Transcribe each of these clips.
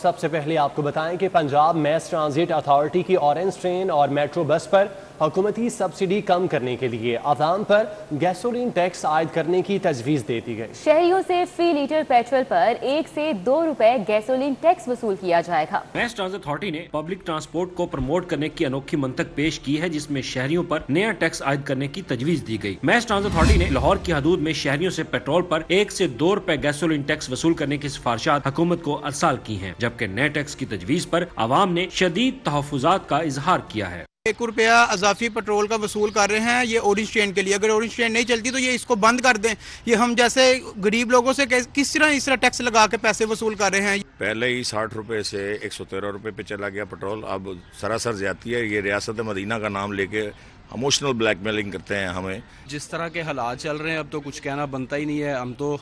سب سے پہلے آپ کو بتائیں کہ پنجاب میس ٹرانزٹ اتھارٹی کی اورنج ٹرین اور میٹرو بس پر حکومتی سبسڈی کم کرنے کے لیے عوام پر گیسولین ٹیکس عائد کرنے کی تجویز دے دی گئی۔ شہریوں سے فی لیٹر پیٹرول پر 1 سے 2 روپے گیسولین ٹیکس وصول کیا جائے گا۔ میس ٹرانزٹ اتھارٹی نے پبلک ٹرانسپورٹ کو پروموٹ کرنے کی انوکھی منطق پیش کی ہے، جس میں شہریوں پر نیا ٹیکس عائد کرنے کی تجویز دی گئی۔ میس ٹرانزٹ اتھارٹی نے لاہور کی حدود میں شہریوں سے پیٹرول پر 1 سے 2 روپے گیسولین ٹیکس وصول کرنے کی سفارشات حکومت کو ارسال کی ہیں، جبکہ نئے ٹیکس کی تجویز پر عوام نے شدید تحفظات کا اظہار کیا ہے۔ 1 روپیہ اضافی پیٹرول کا وصول کر رہے ہیں یہ اورنج ٹرین کے لیے، اگر اورنج ٹرین نہیں چلتی تو یہ اس کو بند کر دیں۔ یہ ہم جیسے غریب لوگوں سے کس طرح ٹیکس لگا کے پیسے وصول کر رہے ہیں۔ پہلے ہی 60 روپے سے 113 روپے پہ چلا گیا پیٹرول، اب سراسر زیادتی ہے۔ یہ ریاست مدینہ کا نام لے کے ایموشنل بلیک میلنگ کرتے ہیں ہمیں۔ جس طرح کے حالات چل رہے ہیں اب تو کچھ کہنا بنتا ہی نہیں ہے، ہم تو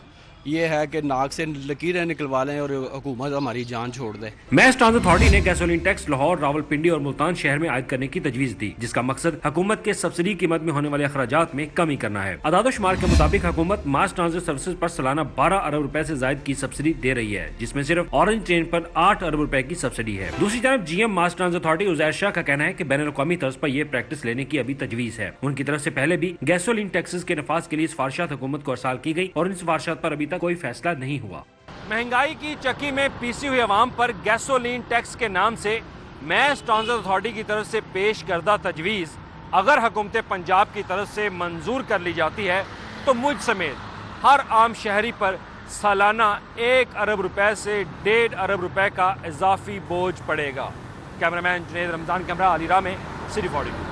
یہ ہے کہ ناک سے لکیریں نکلوا لیں اور حکومت ہماری جان چھوڑ دے۔ میس ٹرانزٹ اتھارٹی نے گیسولین ٹیکس لاہور، راولپنڈی اور ملتان شہر میں عائد کرنے کی تجویز دی، جس کا مقصد حکومت کے سبسڈی قیمت میں ہونے والے اخراجات میں کمی کرنا ہے۔ اعداد و شمار کے مطابق حکومت ماس ٹرانزٹ سروسز پر سالانہ 12 ارب روپے سے زائد کی سبسڈی دے رہی ہے، جس میں صرف اورنج ٹرین پر 8 ارب روپے کی سبسڈی ہے۔ دوسری طرف G M mass transit authority Uzair Shah کا کہنا ہے کہ بین الاقوامی طرز پر یہ پریکٹس لینے کی ابھی تجویز ہے۔ ان کی طرف سے پہلے بھی گیسولین ٹیکسز کے نفاذ کے لیے سفارشات حکومت کو ارسال کی گئی اور ان سفارشات پر ابھی تک کوئی فیصلہ نہیں ہوا۔ مہنگائی کی چکی میں پیسی ہوئی عوام پر گیسولین ٹیکس کے نام سے میس ٹرانزٹ اتھارٹی کی طرف سے پیش کردہ تجویز اگر حکومت پنجاب کی طرف سے منظور کر لی جاتی ہے تو مجھ سمیت ہر عام شہری پر سالانہ 1 ارب روپے سے 1.5 ارب روپے کا اضافی بوجھ پڑے گا۔ کیمرامین جنید رمضان کیمرہ علی راہ میں سٹی 42۔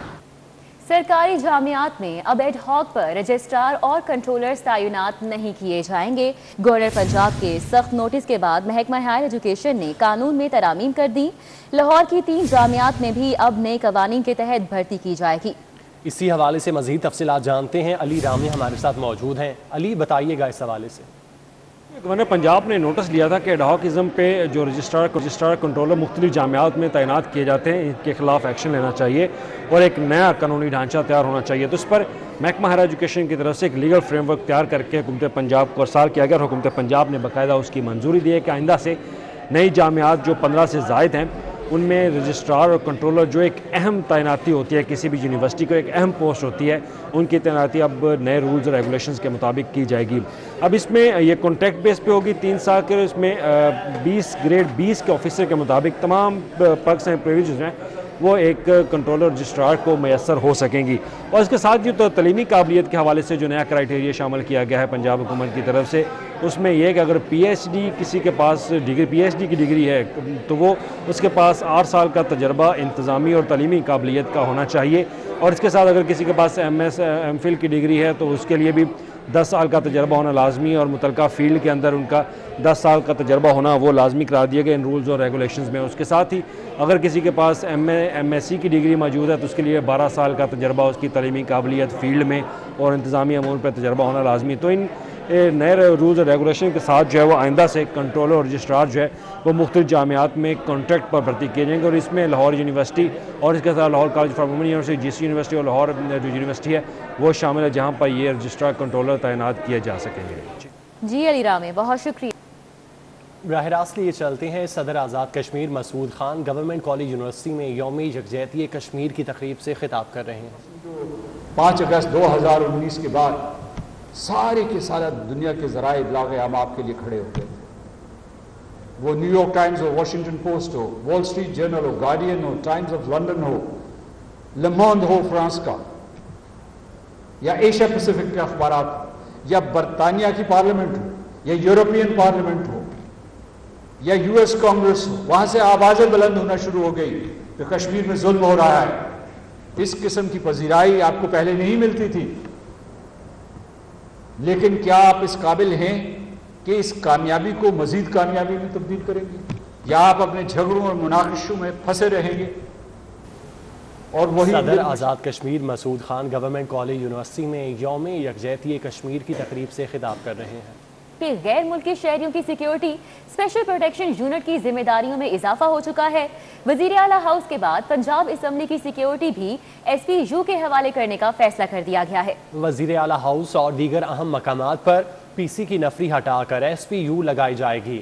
سرکاری جامعات میں اب ایڈ ہاک پر رجسٹرار اور کنٹرولرز تعینات نہیں کیے جائیں گے۔ گورنر پنجاب کے سخت نوٹس کے بعد محکمہ ہائر ایجوکیشن نے قانون میں ترامیم کر دی۔ لاہور کی 3 جامعات میں بھی اب نئے قوانین کے تحت بھرتی کی جائے گی۔ اسی حوالے سے مزید تفصیلات جانتے ہیں، علی رامی ہمارے ساتھ موجود ہیں۔ علی بتائیے گا اس حوالے سے۔ گورنر پنجاب نے نوٹس لیا تھا کہ ایڈ ہاکزم پہ جو رجسٹرار کنٹرولر مختلف جامعات میں تعینات کیے جاتے ہیں، ان کے خلاف ایکشن لینا چاہیے اور ایک نیا قانونی ڈھانچہ تیار ہونا چاہیے۔ تو اس پر محکمہ ہائر ایجوکیشن کی طرف سے ایک لیگل فریم ورک تیار کر کے حکومت پنجاب کو ارسال کیا گیا اور حکومت پنجاب نے باقاعدہ اس کی منظوری دی ہے کہ آئندہ سے نئی جامعات جو 15 سے زائد ہیں ان میں رجسٹرار اور کنٹرولر جو ایک اہم تعیناتی ہوتی ہے، کسی بھی یونیورسٹی کو ایک اہم پوسٹ ہوتی ہے، ان کی تعیناتی اب نئے رولز اور ریگولیشنز کے مطابق کی جائے گی۔ اب اس میں یہ کانٹریکٹ بیس پہ ہوگی 3 سال کے، اس میں 20 گریڈ 20 کے آفیسر کے مطابق تمام پرکس اینڈ پریویلیجز ہیں وہ ایک کنٹرولر رجسٹرار کو میسر ہو سکیں گی۔ اور اس کے ساتھ جو تعلیمی قابلیت کے حوالے سے جو نیا کرائٹیریا شامل کیا گیا ہے پنجاب حکومت کی طرف سے، اس میں یہ کہ اگر پی ایچ ڈی کسی کے پاس پی ایچ ڈی کی ڈگری ہے تو وہ اس کے پاس 8 سال کا تجربہ انتظامی اور تعلیمی قابلیت کا ہونا چاہیے، اور اس کے ساتھ اگر کسی کے پاس ایم فل کی ڈگری ہے تو اس کے لیے بھی 10 سال کا تجربہ ہونا لازمی، اور متعلقہ فیلڈ کے اندر ان کا 10 سال کا تجربہ ہونا وہ لازمی قرار دیے گئے ان رولز اور ریگولیشنز میں۔ اس کے ساتھ ہی اگر کسی کے پاس ایم ایس سی کی ڈگری موجود ہے تو اس کے لیے 12 سال کا تجربہ، اس کی تعلیمی قابلیت فیلڈ میں اور انتظامی امور پر تجربہ ہونا لازمی۔ تو ان نئے رولز اور ریگولیشن کے ساتھ جو ہے وہ آئندہ سے کنٹرولر اور رجسٹرار جو ہے وہ مختلف جامعات میں کانٹریکٹ پر بھرتی کیے جائیں گے، اور اس میں لاہور یونیورسٹی اور اس کے ساتھ Lahore college for women university, G C university اور لاہور جو یونیورسٹی ہے وہ شامل ہے، جہاں پر یہ رجسٹرار کنٹرولر تعینات کیے جا سکیں گے۔ جی علی رامی بہت شکریہ۔ براہ راست لیے چلتے ہیں، صدر آزاد کشمیر مسعود خان گورنمنٹ کالج یونیورسٹی میں یوم یکجہتی کشمیر کی تقریب سے خطاب کر رہے ہیں۔ 5 اگست 2019 کے بعد سارے کے سارا دنیا کے ذرائع ابلاغ عام آپ کے لیے کھڑے ہو گئے تھے، وہ نیو یارک ٹائمز ہو، واشنگٹن پوسٹ ہو، وال اسٹریٹ جرنل ہو، گارڈین ہو، ٹائمز آف لنڈن ہو، لمونڈ ہو فرانس کا، یا ایشیا پیسیفک کے اخبارات ہو، یا برطانیہ کی پارلیمنٹ ہو، یا یورپین پارلیمنٹ ہو، یا یو ایس کانگریس ہو، وہاں سے آوازیں بلند ہونا شروع ہو گئی کہ کشمیر میں ظلم ہو رہا ہے۔ اس قسم کی پذیرائی آپ کو پہلے نہیں ملتی تھی، لیکن کیا آپ اس قابل ہیں کہ اس کامیابی کو مزید کامیابی میں تبدیل کریں گے، یا آپ اپنے جھگڑوں اور مناقشوں میں پھنسے رہیں گے؟ اور وہی صدر آزاد کشمیر مسعود خان گورنمنٹ کالج یونیورسٹی میں یوم یکجہتی کشمیر کی تقریب سے خطاب کر رہے ہیں۔ کہ غیر ملکی شہریوں کی سیکیورٹی اسپیشل پروٹیکشن یونٹ کی ذمہ داریوں میں اضافہ ہو چکا ہے۔ وزیر اعلیٰ ہاؤس کے بعد پنجاب اسمبلی کی سیکیورٹی بھی ایس پی یو کے حوالے کرنے کا فیصلہ کر دیا گیا ہے۔ وزیر اعلیٰ ہاؤس اور دیگر اہم مقامات پر پی سی کی نفری ہٹا کر ایس پی یو لگائی جائے گی۔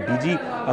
DG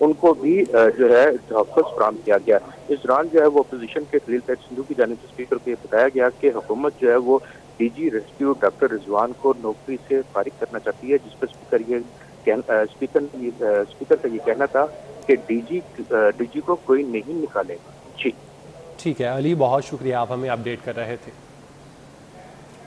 ان کو بھی جو ہے تحفظ فراہم کیا گیا۔ اس دوران جو ہے وہ اپوزیشن کے خلیل تحت سندھو کی جانب سے اسپیکر کو یہ بتایا گیا کہ حکومت جو ہے وہ ڈی جی ریسکیو ڈاکٹر رضوان کو نوکری سے فارغ کرنا چاہتی ہے، جس پر اسپیکر کا یہ کہنا تھا کہ ڈی جی کو کوئی نہیں نکالے گا۔ جی ٹھیک ہے علی، بہت شکریہ، آپ ہمیں اپڈیٹ کر رہے تھے۔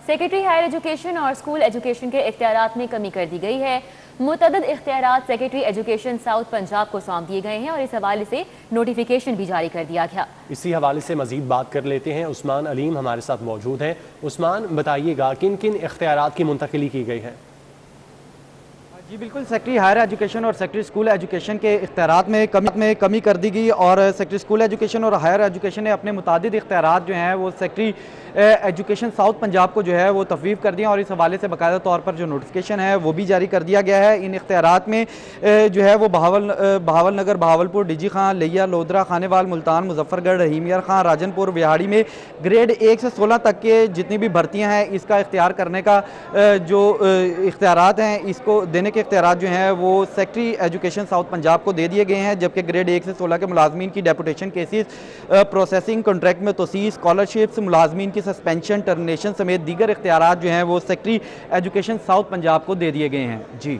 سیکرٹری ہائر ایجوکیشن اور اسکول ایجوکیشن کے اختیارات میں کمی کر دی گئی ہے۔ متعدد اختیارات سیکرٹری ایجوکیشن ساؤتھ پنجاب کو سونپ دیے گئے ہیں اور اس حوالے سے نوٹیفیکیشن بھی جاری کر دیا گیا۔ اسی حوالے سے مزید بات کر لیتے ہیں، عثمان علیم ہمارے ساتھ موجود ہیں۔ عثمان، بتائیے گا کن کن اختیارات کی منتقلی کی گئی ہے؟ جی بالکل، سیکرٹری ہائر ایجوکیشن اور سیکرٹری اسکول ایجوکیشن کے اختیارات میں کمی کر دی گئی اور سیکرٹری اسکول ایجوکیشن اور ہائر ایجوکیشن نے اپنے متعدد اختیارات جو ہیں وہ سیکرٹری ایجوکیشن ساؤتھ پنجاب کو جو ہے وہ تفویض کر دیا اور اس حوالے سے باقاعدہ طور پر جو نوٹیفیکیشن ہے وہ بھی جاری کر دیا گیا ہے۔ ان اختیارات میں جو ہے وہ بہاول نگر، بہاولپور، ڈی جی خان، لیا، لودرا، خانے وال، ملتان، مظفر گڑھ، رحیم یار خان، راجن پور، وہاڑی میں گریڈ 1 سے 16 تک کے جتنی بھی بھرتیاں ہیں اس کا اختیار کرنے کا جو اختیارات ہیں اس کو دینے کے اختیارات جو ہیں وہ سیکرٹری ایجوکیشن ساؤتھ پنجاب کو دے دیے گئے ہیں، جبکہ گریڈ 1 سے 16 کے ملازمین کی ڈیپوٹیشن کیسز، پروسیسنگ، کنٹریکٹ میں توسیع، اسکالرشپس، ملازمین کی سسپینشن، ٹرمینیشن سمیت دیگر اختیارات جو ہیں وہ سیکرٹری ایجوکیشن ساؤتھ پنجاب کو دے دیے گئے ہیں۔ جی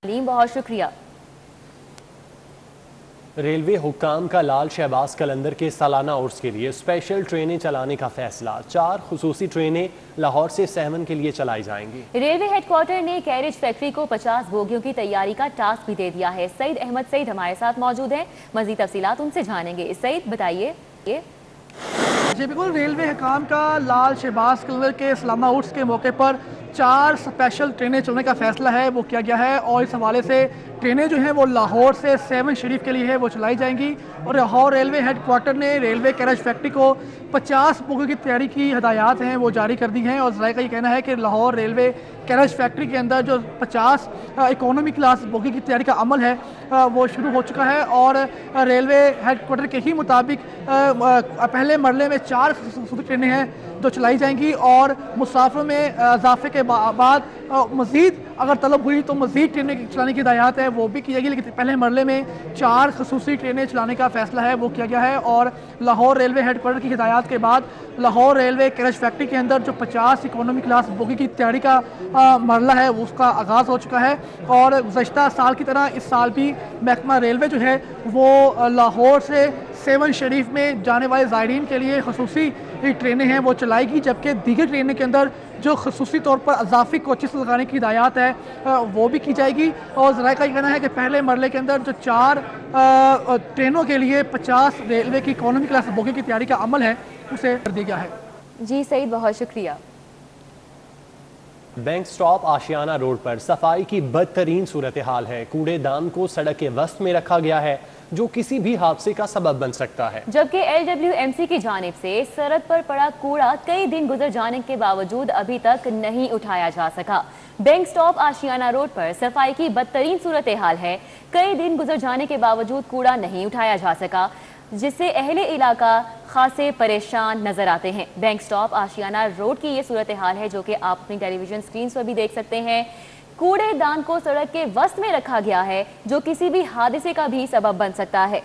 علیم، بہت شکریہ۔ ریلوے حکام کا لال شہباز قلندر کے سالانہ عرس کے لیے اسپیشل ٹرینیں چلانے کا فیصلہ۔ 4 خصوصی ٹرینیں لاہور سے سیون کے لیے چلائی جائیں گی۔ ریلوے ہیڈ کوارٹر نے کیریج فیکٹری کو 50 بوگیوں کی تیاری کا ٹاسک بھی دے دیا ہے۔ سعید احمد سعید ہمارے ساتھ موجود ہیں، مزید تفصیلات ان سے جانیں گے۔ سعید، بتائیے۔ جی بالکل، ریلوے حکام کا لال شہباز قلندر کے سالانہ عرس کے موقع پر 4 اسپیشل ٹرینیں چلنے کا فیصلہ ہے وہ کیا گیا ہے اور اس حوالے سے ٹرینیں جو ہیں وہ لاہور سے سیون شریف کے لیے ہے وہ چلائی جائیں گی اور لاہور ریلوے ہیڈ کوارٹر نے ریلوے کیریج فیکٹری کو 50 بوگیوں کی تیاری کی ہدایات ہیں وہ جاری کر دی ہیں اور ذرائع کا یہ کہنا ہے کہ لاہور ریلوے کیریج فیکٹری کے اندر جو 50 اکانومی کلاس بوگی کی تیاری کا عمل ہے وہ شروع ہو چکا ہے اور ریلوے ہیڈ کوارٹر کے ہی مطابق پہلے مرحلے میں 4 خصوصی ٹرینیں ہیں جو چلائی جائیں گی اور مسافروں میں اضافے کے بعد مزید اگر طلب ہوئی تو مزید ٹرینیں چلانے کی ہدایات ہے وہ بھی کی جائے گی، لیکن پہلے مرحلے میں 4 خصوصی ٹرینیں چلانے کا فیصلہ ہے وہ کیا گیا ہے اور لاہور ریلوے ہیڈ کوارٹر کی ہدایات کے بعد لاہور ریلوے کیریج فیکٹری کے اندر جو 50 اکانومی کلاس بوگی کی تیاری کا مرحلہ ہے اس کا آغاز ہو چکا ہے اور گزشتہ سال کی طرح اس سال بھی محکمہ ریلوے جو ہے وہ لاہور سے سیون شریف میں جانے والے زائرین کے لیے خصوصی ٹرینیں ہیں وہ چلائے گی، جبکہ دیگر ٹرینوں کے اندر جو خصوصی طور پر اضافی کوچز لگانے کی ہدایات ہے وہ بھی کی جائے گی اور ذرائع کا یہ کہنا ہے کہ پہلے مرحلے کے اندر جو 4 ٹرینوں کے لیے 50 ریلوے کی اکانومی کلاس بوگی کی تیاری کا عمل ہے اسے کر دیا گیا ہے۔ جی سعید، بہت شکریہ۔ بینک سٹاپ آشیانہ روڈ پر صفائی کی بدترین صورتحال ہے۔ کوڑے دان کو سڑک کے وسط میں رکھا گیا ہے جو کسی بھی حادثے کا سبب بن سکتا ہے، جبکہ LWMC کی جانب سے سرحد پر پڑا کوڑا کئی دن گزر جانے کے باوجود ابھی تک نہیں اٹھایا جا سکا۔ بینک سٹاپ آشیانہ روڈ پر صفائی کی بدترین صورتحال ہے، کئی دن گزر جانے کے باوجود کوڑا نہیں اٹھایا جا سکا، جس سے اہل علاقہ خاصے پریشان نظر آتے ہیں۔ بینک سٹاپ آشیانہ روڈ کی یہ صورتحال ہے جو کہ آپ اپنی ٹیلی ویژن سکرینز پر بھی دیکھ سکتے ہیں۔ کوڑے دان کو سڑک کے وسط میں رکھا گیا ہے جو کسی بھی حادثے کا بھی سبب بن سکتا ہے۔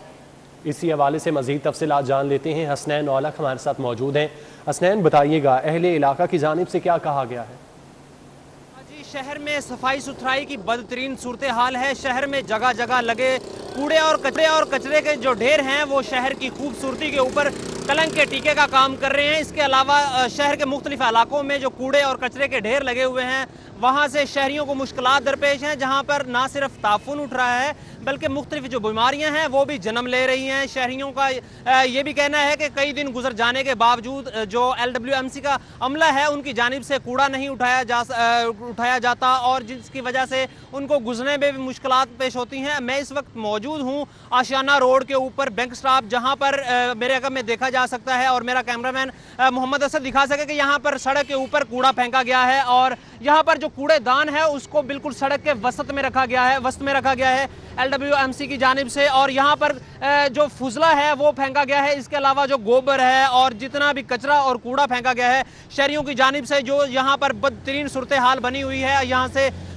اسی حوالے سے مزید تفصیلات جان لیتے ہیں، حسنین اولک ہمارے ساتھ موجود ہیں۔ حسنین، بتائیے گا اہل علاقہ کی جانب سے کیا کہا گیا ہے؟ شہر میں صفائی ستھرائی کی بدترین صورتحال ہے۔ شہر میں جگہ جگہ لگے کوڑے اور کچرے کے جو ڈھیر ہیں وہ شہر کی خوبصورتی کے اوپر کلنک کے ٹیکے کا کام کر رہے ہیں۔ اس کے علاوہ شہر کے مختلف علاقوں میں جو کوڑے اور کچرے کے ڈھیر لگے ہوئے ہیں وہاں سے شہریوں کو مشکلات درپیش ہیں، جہاں پر نہ صرف تعفن اٹھ رہا ہے بلکہ مختلف جو بیماریاں ہیں وہ بھی جنم لے رہی ہیں۔ شہریوں کا یہ بھی کہنا ہے کہ کئی دن گزر جانے کے باوجود جو LWMC کا عملہ ہے ان کی جانب سے کوڑا نہیں اٹھایا جاتا اور جس کی وجہ سے ان کو گزرنے میں بھی مشکلات پیش ہوتی ہیں۔ میں اس وقت موجود ہوں آشیانہ روڈ کے اوپر بینک سٹاپ، جہاں پر میرے عقب میں دیکھا جا سکتا ہے اور میرا کیمرہ مین محمد اسد دکھا سکے کہ یہاں پر سڑک کے اوپر کوڑا پھینکا گیا ہے اور یہاں پر جو کوڑے دان ہے اس کو بالکل سڑک کے وسط میں رکھا گیا ہے LWMC کی جانب سے اور یہاں پر جو فضلہ ہے وہ پھینکا گیا ہے۔ اس کے علاوہ جو گوبر ہے اور جتنا بھی کچرا اور کوڑا پھینکا گیا ہے شہریوں کی جانب سے، جو یہاں پر بدترین صورتحال بنی ہوئی ہے۔ یہاں سے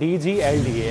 DG LDA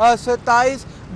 27